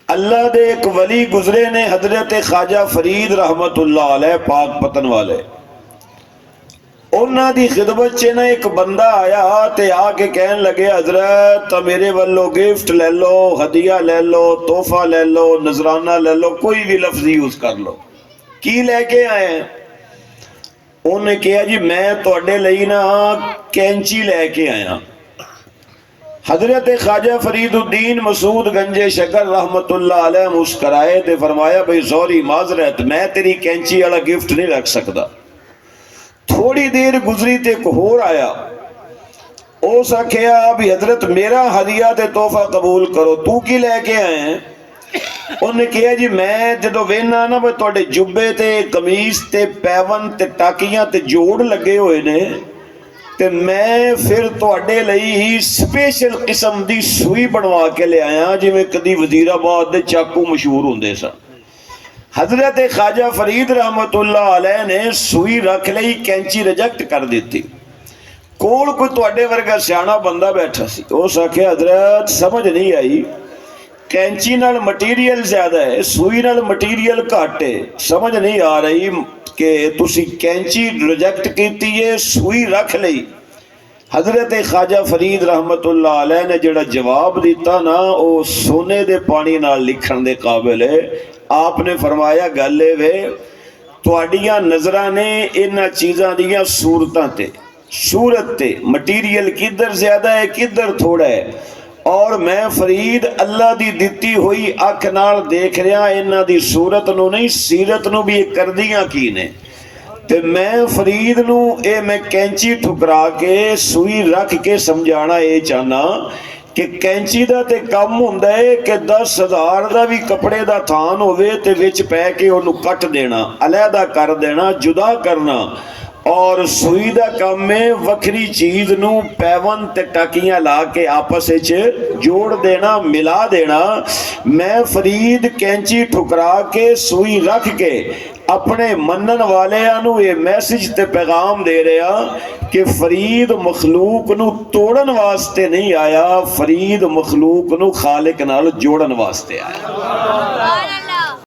अल्लाह दे एक वली गुजरे ने हजरत ख्वाजा फरीद रहमतुल्लाह अलैह पाक पतन वाले। उन्हां दी खिदमत च ना एक बंदा आया ते आके कहन लगे हजरत मेरे वालों गिफ्ट ले लो, हदिया ले लो, तोहफा ले लो, नजराना ले लो, कोई भी लफ्ज यूज कर लो। की लैके आए हैं? उन्हें कहा जी मैं तुहाडे लई ना कैंची लैके आया। हजरत ख्वाजा फरीदुद्दीन मसूद गंजे शकर रहमतुल्लाह अलैह मुस्कराए ते फरमाया भाई सॉरी माजरत, मैं तेरी कैंची वाला गिफ्ट नहीं रख सकता। थोड़ी देर गुजरी ते एक होर आया, उस आख्या भी हजरत मेरा हदिया ते तोहफा कबूल करो, तू की लैके आए हैं? उन्हें कहा जी मैं जो वेना ना तुहाडे जुब्बे ते कमीज ते पैवन ते टाकियां ते जोड़ लगे हुए ने ते मैं फिर तुहाडे लई ही स्पेशल किस्म दी सूई बनवा के ले आया जिवें कदी वजीराबाद दे चाकू मशहूर होंदे सन। हजरत ख्वाजा फरीद रहमतुल्लाह अलैह ने सूई रख लई, कैंची रिजेक्ट कर दी। कोल कोई तुहाडे वर्गा सियाणा बंदा बैठा सी, उस आख्या हजरत समझ नहीं आई, कैंची नाल मटीरियल ज्यादा है, सूई नाल मटीरियल घट है, समझ नहीं आ रही कि तुसी कैंची रिजेक्ट की है, सूई रख ली। हजरत ख्वाजा फरीद रहमतुल्लाह अलैह ने जिहड़ा जवाब दिता ना वो सोने दे पानी नाल लिखण दे काबिल है। आपने फरमाया गल वे तुहाडियां नज़रां ने इन्हां चीज़ां दियां सूरतां ते, सूरत ते मटीरियल किधर ज्यादा है किधर थोड़ा है, और मैं फरीद अल्लाह दी दिती हुई अख नाल देख रहा इन्हां दी सूरत नूं नहीं सीरत नूं भी करदियां की ने। ते मैं फरीद नूं ए मैं कैंची ठुकरा के सूई रख के समझाना ये चाहना कि कैंची दा ते कम हुंदा है कि 10,000 दा भी कपड़े दा थान होवे ते विच पै के उहनूं कट देना, अलहदा कर देना, जुदा करना, और सूई दा काम में वखरी चीज नूं पैवन ते टाकियां ला के आपस विच जोड़ देना, मिला देना। मैं फरीद कैंची ठुकरा के सूई रख के अपने मनन वालियां नूं ये मैसेज ते पैगाम दे रहा कि फरीद मखलूक नूं तोड़न वास्ते नहीं आया, फरीद मखलूक नूं खालिक नाल जोड़न वास्ते आया।